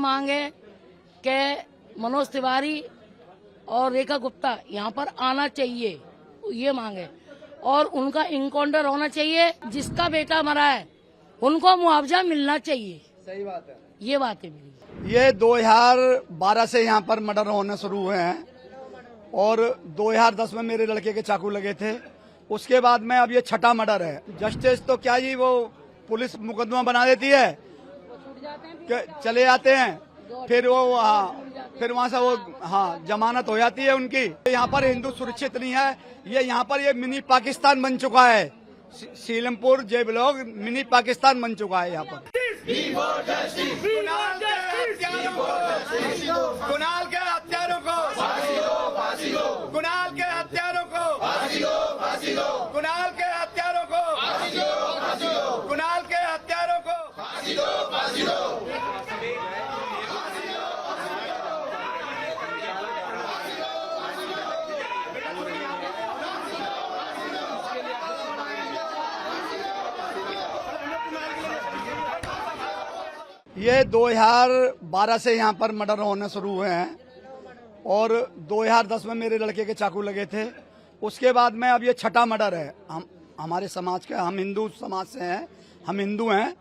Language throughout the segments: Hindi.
मांग है कि मनोज तिवारी और रेखा गुप्ता यहाँ पर आना चाहिए, ये मांग है। और उनका इनकाउंटर होना चाहिए। जिसका बेटा मरा है उनको मुआवजा मिलना चाहिए। सही बात है, ये बात है मेरी। ये 2012 से यहाँ पर मर्डर होने शुरू हुए हैं और 2010 में मेरे लड़के के चाकू लगे थे। उसके बाद में अब ये छठा मर्डर है। जस्टिस तो क्या जी, वो पुलिस मुकदमा बना देती है, चले जाते हैं, फिर वो फिर वहाँ से वो जमानत हो जाती है उनकी। यहाँ पर हिंदू सुरक्षित नहीं है। ये यहाँ पर ये मिनी पाकिस्तान बन चुका है। सीलमपुर जे ब्लॉक मिनी पाकिस्तान बन चुका है यहाँ पर। कुणाल के हत्यारों को फांसी दो, फांसी दो। कुणाल के हत्यारों को फांसी दो, फांसी दो। कुणाल के हत्यारों को फांसी दो, फांसी दो। कुणाल के हत्यारों को फांसी दो, फांसी दो। ये 2012 से यहाँ पर मर्डर होने शुरू हुए हैं और 2010 में मेरे लड़के के चाकू लगे थे। उसके बाद में अब ये छठा मर्डर है। हम हमारे समाज के, हम हिंदू समाज से हैं, हम हिंदू हैं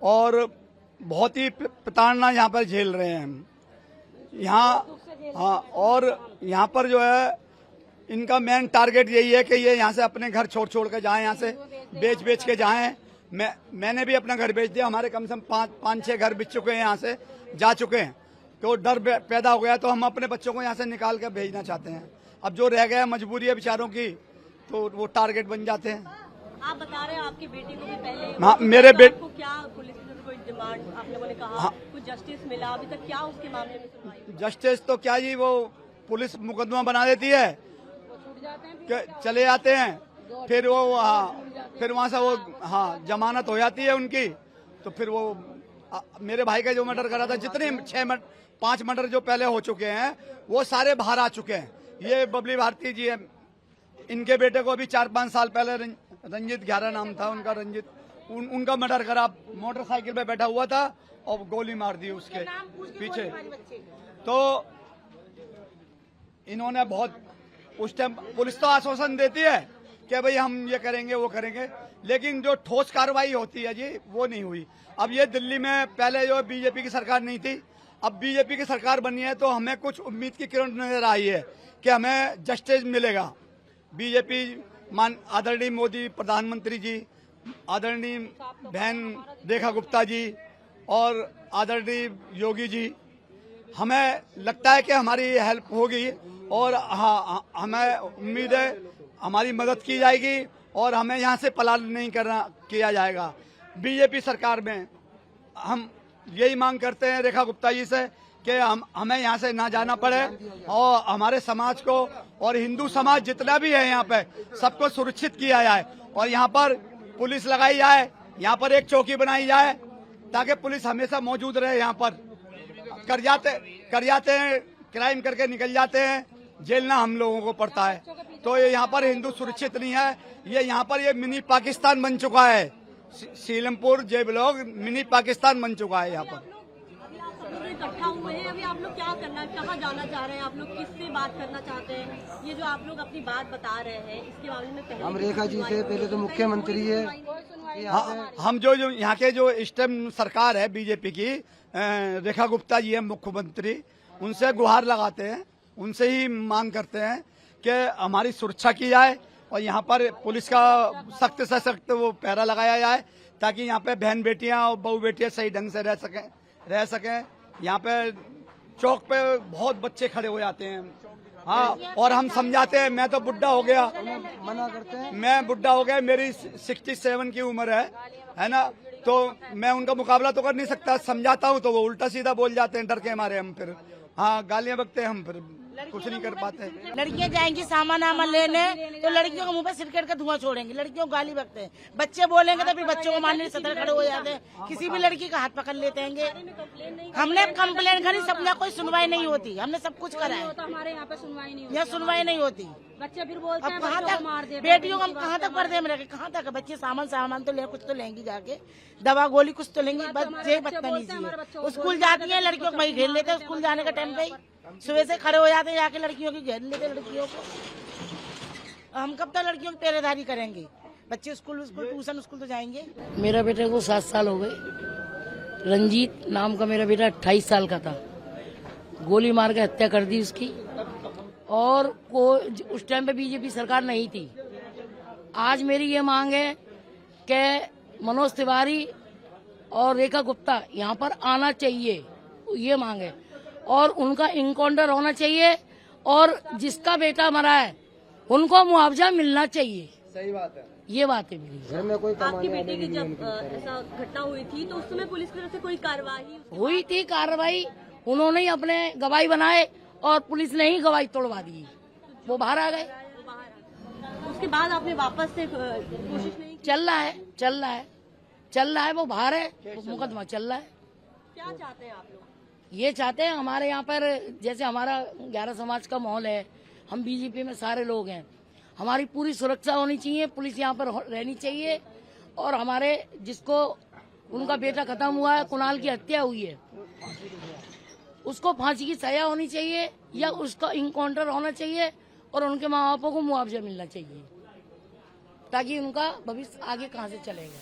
और बहुत ही प्रताड़ना यहाँ पर झेल रहे हैं हम यहाँ। और यहाँ पर जो है इनका मेन टारगेट यही है कि ये यहाँ से अपने घर छोड़ के जाएं, यहाँ से बेच के जाएं। मैंने भी अपना घर बेच दिया। हमारे कम से कम 5-6 घर बिक चुके हैं, यहाँ से जा चुके हैं। तो डर पैदा हो गया, तो हम अपने बच्चों को यहाँ से निकाल कर भेजना चाहते हैं। अब जो रह गया मजबूरी है बेचारों की, तो वो टारगेट बन जाते हैं। आप बता रहे हैं आपके बेटे को भी पहले, हाँ, मेरे बेटे को क्या पुलिस ने कोई डिमांड आप लोगों ने कहा? हाँ, कुछ जस्टिस मिला अभी तक? क्या उसके मामले में सुनवाई? जस्टिस तो क्या जी, वो पुलिस मुकदमा बना देती है, चले जाते हैं, फिर वो फिर वहाँ से वो जमानत हो जाती है उनकी। तो फिर वो मेरे भाई का जो मर्डर करा था, जितने 5 मर्डर जो पहले हो चुके हैं वो सारे बाहर आ चुके हैं। ये बबली भारती जी है, इनके बेटे को अभी 4-5 साल पहले रंजित 11 नाम था उनका, रंजित, उनका मर्डर करा। मोटरसाइकिल पे बैठा हुआ था और गोली मार दी उसके पीछे। तो इन्होंने बहुत, उस टाइम पुलिस तो आश्वासन देती है कि भाई हम ये करेंगे वो करेंगे, लेकिन जो ठोस कार्रवाई होती है जी वो नहीं हुई। अब ये दिल्ली में पहले जो बीजेपी की सरकार नहीं थी, अब बीजेपी की सरकार बनी है, तो हमें कुछ उम्मीद की किरण नजर आई है कि हमें जस्टिस मिलेगा। बीजेपी आदरणीय मोदी प्रधानमंत्री जी, आदरणीय बहन रेखा गुप्ता जी और आदरणीय योगी जी, हमें लगता है कि हमारी हेल्प होगी और हमें उम्मीद है हमारी मदद की जाएगी और हमें यहाँ से पलायन नहीं किया जाएगा। बीजेपी सरकार में हम यही मांग करते हैं रेखा गुप्ता जी से कि हमें यहाँ से ना जाना पड़े और हमारे समाज को और हिंदू समाज जितना भी है यहाँ पे सबको सुरक्षित किया जाए और यहाँ पर पुलिस लगाई जाए, यहाँ पर एक चौकी बनाई जाए ताकि पुलिस हमेशा मौजूद रहे। यहाँ पर कर जाते हैं क्राइम करके निकल जाते हैं, जेलना हम लोगों को पड़ता है। तो ये यहाँ पर हिंदू सुरक्षित नहीं है। ये यहाँ पर ये मिनी पाकिस्तान बन चुका है। सीलमपुर जे ब्लॉक मिनी पाकिस्तान बन चुका है यहाँ पर। इकट्ठा हुए हैं, अभी आप लोग क्या करना, कहाँ जाना चाह रहे हैं आप लोग, किससे बात करना चाहते हैं? ये जो आप लोग अपनी बात बता रहे हैं इसके बारे में पहले हम रेखा जी से, पहले तो मुख्यमंत्री है, हम जो यहाँ के जो इस टाइम सरकार है बीजेपी की, रेखा गुप्ता जी है मुख्यमंत्री, उनसे गुहार लगाते हैं, उनसे ही मांग करते हैं कि हमारी सुरक्षा की जाए और यहाँ पर पुलिस का सख्त से सख्त वो पहरा लगाया जाए ताकि यहाँ पे बहन बेटियां और बहू बेटियां सही ढंग से रह सकें। यहाँ पे चौक पे बहुत बच्चे खड़े हो जाते हैं, हाँ, और हम समझाते हैं। मैं तो बुढ़ा हो गया, मना करते हैं। मैं बुढ़ा हो गया, मेरी 67 की उम्र है ना, तो मैं उनका मुकाबला तो कर नहीं सकता। समझाता हूँ तो वो उल्टा सीधा बोल जाते हैं, डर के मारे हम फिर गालियां बकते हैं हम फिर। कुछ नहीं कर पाते। लड़कियां जाएंगी सामान आमान लेने तो लड़कियों के मुंह पे सिरकेट का धुआं छोड़ेंगे, लड़कियों को गाली बकते हैं, बच्चे बोलेंगे तो फिर बच्चों को मारने सतर खड़े हो जाते हैं, किसी भी लड़की का हाथ पकड़ लेते हैं। हमने कंप्लेन करी, सबका कोई सुनवाई नहीं होती, हमने सब कुछ करा है, हमारे यहाँ पे सुनवाई नहीं यहाँ सुनवाई नहीं होती। बच्चे फिर बोलते अब कहाँ तक बेटियों को हम कहाँ तक पर्दे में रखे, कहाँ तक बच्चे सामान तो ले, कुछ तो लेंगी जाके, दवा गोली कुछ तो लेंगी, बस ये बदतमीजी है। स्कूल जाती है लड़कियों को वही घेर लेते हैं, स्कूल जाने का टाइम पे सुबह से खड़े हो जाते हैं जाके लड़कियों की घेर लेते लड़कियों को। हम कब तक लड़कियों की पहरेदारी करेंगे, बच्चे स्कूल ट्यूशन स्कूल तो जाएंगे। मेरा बेटे को 7 साल हो गए, रंजीत नाम का मेरा बेटा 28 साल का था, गोली मार के हत्या कर दी उसकी, और उस टाइम पे बीजेपी सरकार नहीं थी। आज मेरी ये मांग है कि मनोज तिवारी और रेखा गुप्ता यहाँ पर आना चाहिए, ये मांग है, और उनका इनकाउंटर होना चाहिए, और जिसका बेटा मरा है उनको मुआवजा मिलना चाहिए। सही बात है, ये बात है मेरी। घर में कोई आपके बेटे की जब ऐसा घटना हुई थी तो उस समय पुलिस की तरफ से कोई कार्रवाई हुई थी कार्रवाई, उन्होंने ही अपने गवाही बनाए और पुलिस ने ही गवाही तोड़वा दी, वो बाहर आ गए। उसके बाद आपने वापस से कोशिश नहीं की? चल रहा है, वो बाहर है, मुकदमा चल रहा है। क्या चाहते हैं आप लोग? ये चाहते हैं हमारे यहाँ पर, जैसे हमारा 11 समाज का माहौल है, हम बीजेपी में सारे लोग हैं, हमारी पूरी सुरक्षा होनी चाहिए, पुलिस यहाँ पर रहनी चाहिए, और हमारे जिसको उनका बेटा खत्म हुआ है, कुणाल की हत्या हुई है, उसको फांसी की सजा होनी चाहिए या उसका इनकाउंटर होना चाहिए, और उनके माँ बापों को मुआवजा मिलना चाहिए, ताकि उनका भविष्य आगे कहाँ से चलेगा।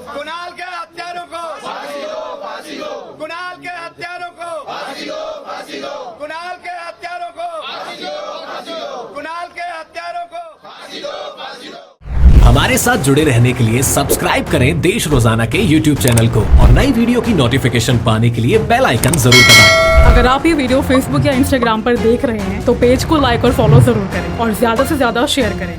कुणाल के हत्यारों को फांसी दो, फांसी दो। कुणाल के हत्यारों को फांसी दो, फांसी दो। कुणाल के हत्यारों को फांसी दो, फांसी दो। कुणाल के हत्यारों को फांसी दो, फांसी दो। हमारे साथ जुड़े रहने के लिए सब्सक्राइब करें देश रोजाना के YouTube चैनल को, और नई वीडियो की नोटिफिकेशन पाने के लिए बेल आइकन जरूर दबाएं। अगर आप ये वीडियो Facebook या Instagram पर देख रहे हैं तो पेज को लाइक और फॉलो जरूर करें और ज्यादा से ज्यादा शेयर करें।